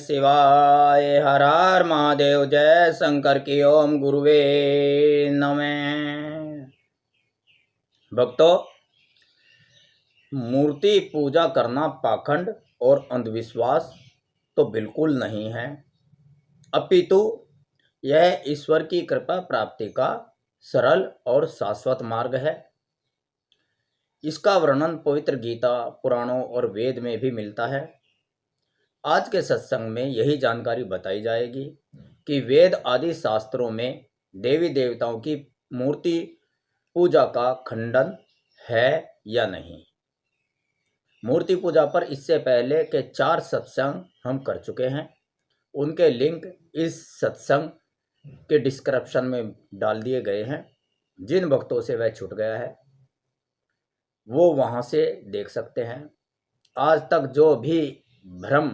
शिवाय। हर हर महादेव। जय शंकर की ओम गुरुवे नमः। भक्तों, मूर्ति पूजा करना पाखंड और अंधविश्वास तो बिल्कुल नहीं है, अपितु यह ईश्वर की कृपा प्राप्ति का सरल और शाश्वत मार्ग है। इसका वर्णन पवित्र गीता, पुराणों और वेद में भी मिलता है। आज के सत्संग में यही जानकारी बताई जाएगी कि वेद आदि शास्त्रों में देवी देवताओं की मूर्ति पूजा का खंडन है या नहीं। मूर्ति पूजा पर इससे पहले के 4 सत्संग हम कर चुके हैं। उनके लिंक इस सत्संग के डिस्क्रिप्शन में डाल दिए गए हैं। जिन भक्तों से वह छूट गया है वो वहां से देख सकते हैं। आज तक जो भी भ्रम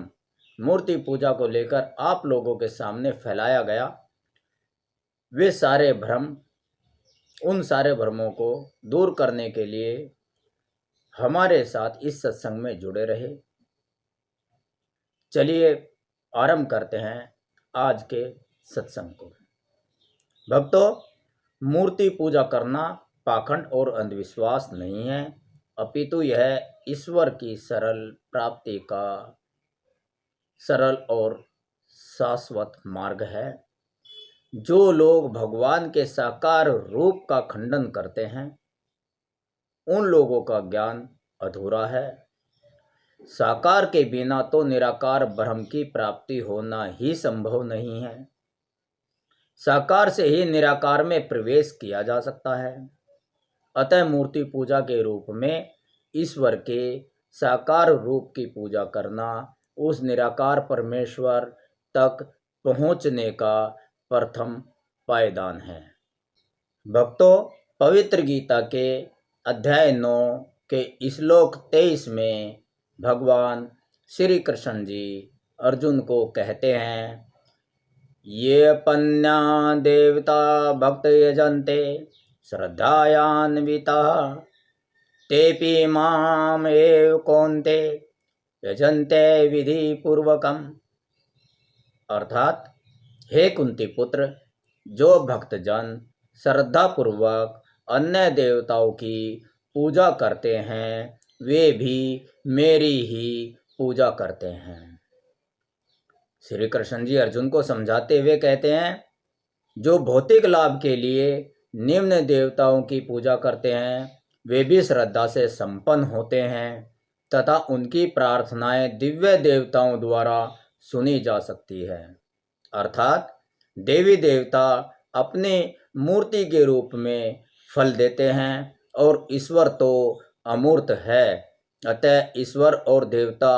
मूर्ति पूजा को लेकर आप लोगों के सामने फैलाया गया, वे सारे भ्रम, उन सारे भ्रमों को दूर करने के लिए हमारे साथ इस सत्संग में जुड़े रहे। चलिए आरंभ करते हैं आज के सत्संग को। भक्तों, मूर्ति पूजा करना पाखंड और अंधविश्वास नहीं है, अपितु यह ईश्वर की सरल प्राप्ति का सरल और शाश्वत मार्ग है। जो लोग भगवान के साकार रूप का खंडन करते हैं, उन लोगों का ज्ञान अधूरा है। साकार के बिना तो निराकार ब्रह्म की प्राप्ति होना ही संभव नहीं है। साकार से ही निराकार में प्रवेश किया जा सकता है। अतः मूर्ति पूजा के रूप में ईश्वर के साकार रूप की पूजा करना उस निराकार परमेश्वर तक पहुंचने का प्रथम पायदान है। भक्तों, पवित्र गीता के अध्याय 9 के श्लोक 23 में भगवान श्री कृष्ण जी अर्जुन को कहते हैं, ये पन्या देवता भक्त यजन्ते श्रद्धायान्विता तेपि माम एव कौन्ते यजन्ते विधि पूर्वकम। अर्थात, हे कुंती पुत्र, जो भक्तजन श्रद्धा पूर्वक अन्य देवताओं की पूजा करते हैं, वे भी मेरी ही पूजा करते हैं। श्री कृष्ण जी अर्जुन को समझाते हुए कहते हैं, जो भौतिक लाभ के लिए निम्न देवताओं की पूजा करते हैं, वे भी श्रद्धा से संपन्न होते हैं तथा उनकी प्रार्थनाएं दिव्य देवताओं द्वारा सुनी जा सकती है। अर्थात देवी देवता अपनी मूर्ति के रूप में फल देते हैं और ईश्वर तो अमूर्त है। अतः ईश्वर और देवता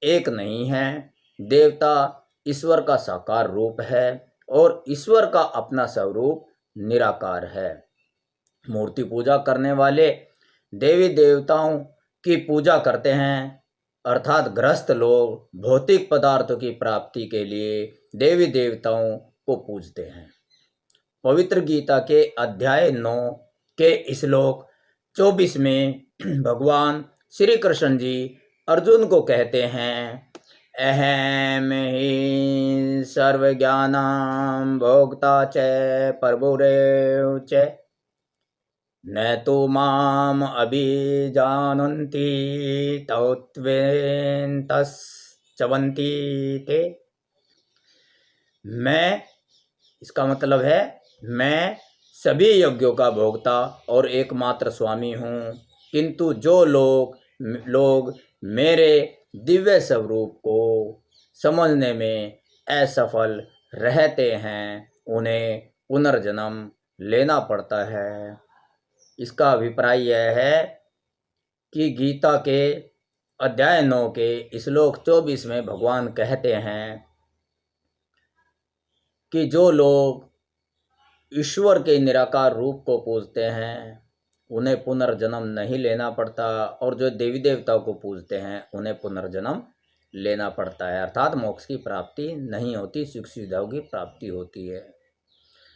एक नहीं है। देवता ईश्वर का साकार रूप है और ईश्वर का अपना स्वरूप निराकार है। मूर्ति पूजा करने वाले देवी देवताओं की पूजा करते हैं, अर्थात गृहस्थ लोग भौतिक पदार्थों की प्राप्ति के लिए देवी देवताओं को पूजते हैं। पवित्र गीता के अध्याय 9 के श्लोक 24 में भगवान श्री कृष्ण जी अर्जुन को कहते हैं, अहम ही सर्वज्ञानां भोक्ता च प्रभुरेव च न तो माम अभिजानन्ति तौत्वेन्तश्चवन्ति ते। मैं, इसका मतलब है मैं सभी यज्ञों का भोक्ता और एकमात्र स्वामी हूँ, किंतु जो लोग मेरे दिव्य स्वरूप को समझने में असफल रहते हैं, उन्हें पुनर्जन्म लेना पड़ता है। इसका अभिप्राय यह है कि गीता के अध्याय 9 के श्लोक 24 में भगवान कहते हैं कि जो लोग ईश्वर के निराकार रूप को पूजते हैं, उन्हें पुनर्जन्म नहीं लेना पड़ता, और जो देवी देवताओं को पूजते हैं उन्हें पुनर्जन्म लेना पड़ता है। अर्थात मोक्ष की प्राप्ति नहीं होती, सुख सुविधाओं की प्राप्ति होती है।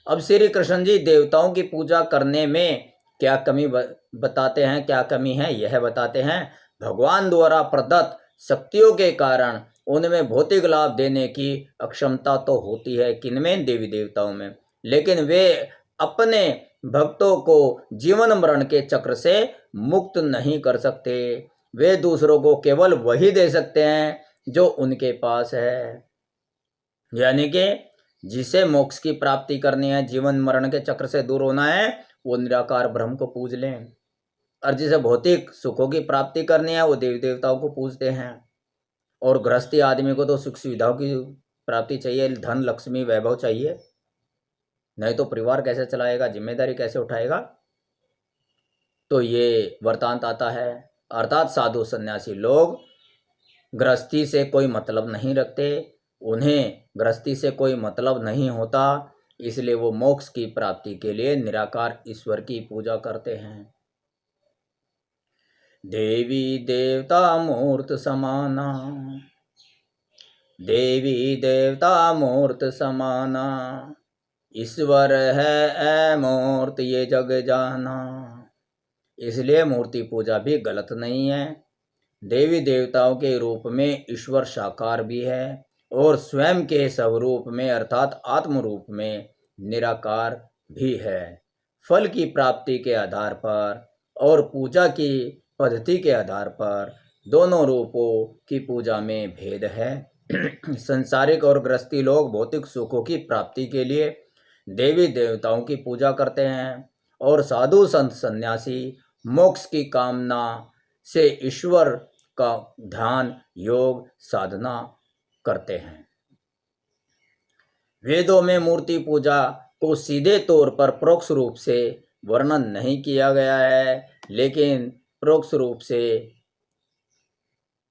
अब श्री कृष्ण जी देवताओं की पूजा करने में क्या कमी बताते हैं, क्या कमी है यह बताते हैं। भगवान द्वारा प्रदत्त शक्तियों के कारण उनमें भौतिक लाभ देने की अक्षमता तो होती है, किनमें? देवी देवताओं में। लेकिन वे अपने भक्तों को जीवन मरण के चक्र से मुक्त नहीं कर सकते। वे दूसरों को केवल वही दे सकते हैं जो उनके पास है। यानी कि जिसे मोक्ष की प्राप्ति करनी है, जीवन मरण के चक्र से दूर होना है, वो निराकार ब्रह्म को पूज लें। और जिसे भौतिक सुखों की प्राप्ति करनी है, वो देवी देवताओं को पूजते हैं। और गृहस्थी आदमी को तो सुख सुविधाओं की प्राप्ति चाहिए, धन लक्ष्मी वैभव चाहिए, नहीं तो परिवार कैसे चलाएगा, जिम्मेदारी कैसे उठाएगा। तो ये वृतांत आता है। अर्थात साधु सन्यासी लोग गृहस्थी से कोई मतलब नहीं रखते, उन्हें गृहस्थी से कोई मतलब नहीं होता, इसलिए वो मोक्ष की प्राप्ति के लिए निराकार ईश्वर की पूजा करते हैं। देवी देवता मूर्त समाना, देवी देवता मूर्त समाना, ईश्वर है अमूर्त ये जग जाना। इसलिए मूर्ति पूजा भी गलत नहीं है। देवी देवताओं के रूप में ईश्वर साकार भी है और स्वयं के स्वरूप में अर्थात आत्म रूप में निराकार भी है। फल की प्राप्ति के आधार पर और पूजा की पद्धति के आधार पर दोनों रूपों की पूजा में भेद है। संसारिक और गृहस्थी लोग भौतिक सुखों की प्राप्ति के लिए देवी देवताओं की पूजा करते हैं और साधु संत सन्यासी मोक्ष की कामना से ईश्वर का ध्यान योग साधना करते हैं। वेदों में मूर्ति पूजा को सीधे तौर पर परोक्ष रूप से वर्णन नहीं किया गया है, लेकिन परोक्ष रूप से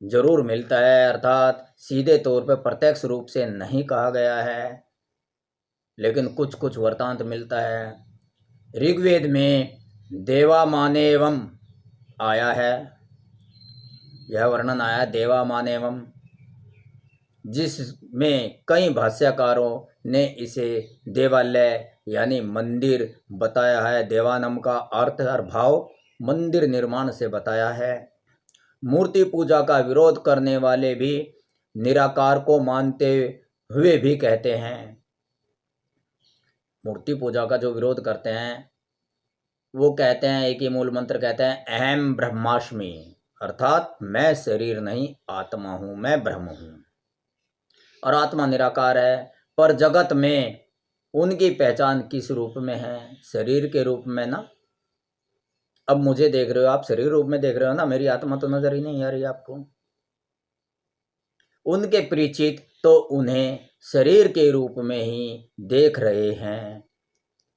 जरूर मिलता है, अर्थात सीधे तौर पर प्रत्यक्ष रूप से नहीं कहा गया है, लेकिन कुछ कुछ वृतांत मिलता है। ऋग्वेद में देवामानेवम आया है, यह वर्णन आया देवामानेवम, जिसमें कई भाष्यकारों ने इसे देवालय यानी मंदिर बताया है। देवानम का अर्थ और भाव मंदिर निर्माण से बताया है। मूर्ति पूजा का विरोध करने वाले भी निराकार को मानते हुए भी कहते हैं, मूर्ति पूजा का जो विरोध करते हैं वो कहते हैं, एक ही मूल मंत्र कहते हैं, अहम ब्रह्मास्मि, अर्थात मैं शरीर नहीं आत्मा हूँ, मैं ब्रह्म हूँ। और आत्मा निराकार है, पर जगत में उनकी पहचान किस रूप में है? शरीर के रूप में ना। अब मुझे देख रहे हो आप, शरीर रूप में देख रहे हो ना, मेरी आत्मा तो नजर ही नहीं आ रही आपको। उनके परिचित तो उन्हें शरीर के रूप में ही देख रहे हैं।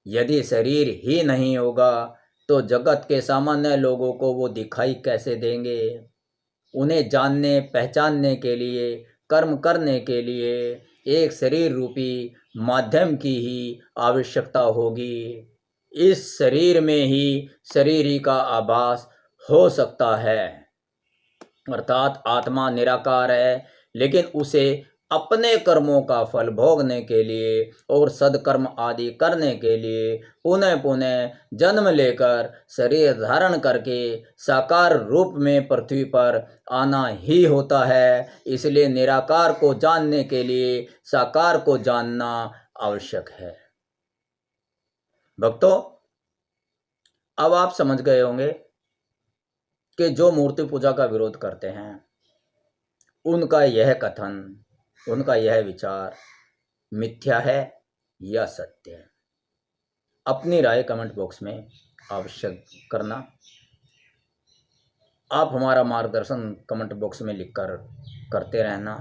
यदि शरीर ही नहीं होगा तो जगत के सामान्य लोगों को वो दिखाई कैसे देंगे? उन्हें जानने पहचानने के लिए, कर्म करने के लिए एक शरीर रूपी माध्यम की ही आवश्यकता होगी। इस शरीर में ही शरीर ही का आभास हो सकता है, अर्थात आत्मा निराकार है, लेकिन उसे अपने कर्मों का फल भोगने के लिए और सदकर्म आदि करने के लिए पुनः पुनः जन्म लेकर शरीर धारण करके साकार रूप में पृथ्वी पर आना ही होता है। इसलिए निराकार को जानने के लिए साकार को जानना आवश्यक है। भक्तों, अब आप समझ गए होंगे कि जो मूर्ति पूजा का विरोध करते हैं उनका यह कथन, उनका यह विचार मिथ्या है या सत्य है। अपनी राय कमेंट बॉक्स में अवश्य करना। आप हमारा मार्गदर्शन कमेंट बॉक्स में लिखकर करते रहना।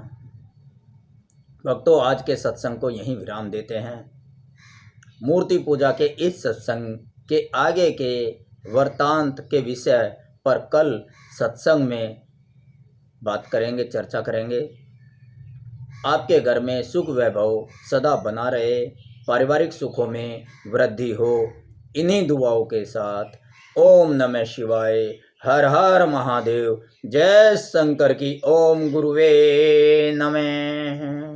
भक्तों, आज के सत्संग को यहीं विराम देते हैं। मूर्ति पूजा के इस सत्संग के आगे के वृत्तांत के विषय पर कल सत्संग में बात करेंगे, चर्चा करेंगे। आपके घर में सुख वैभव सदा बना रहे, पारिवारिक सुखों में वृद्धि हो, इन्हीं दुआओं के साथ ओम नमः शिवाय, हर हर महादेव, जय शंकर की। ओम गुरुवे नमः।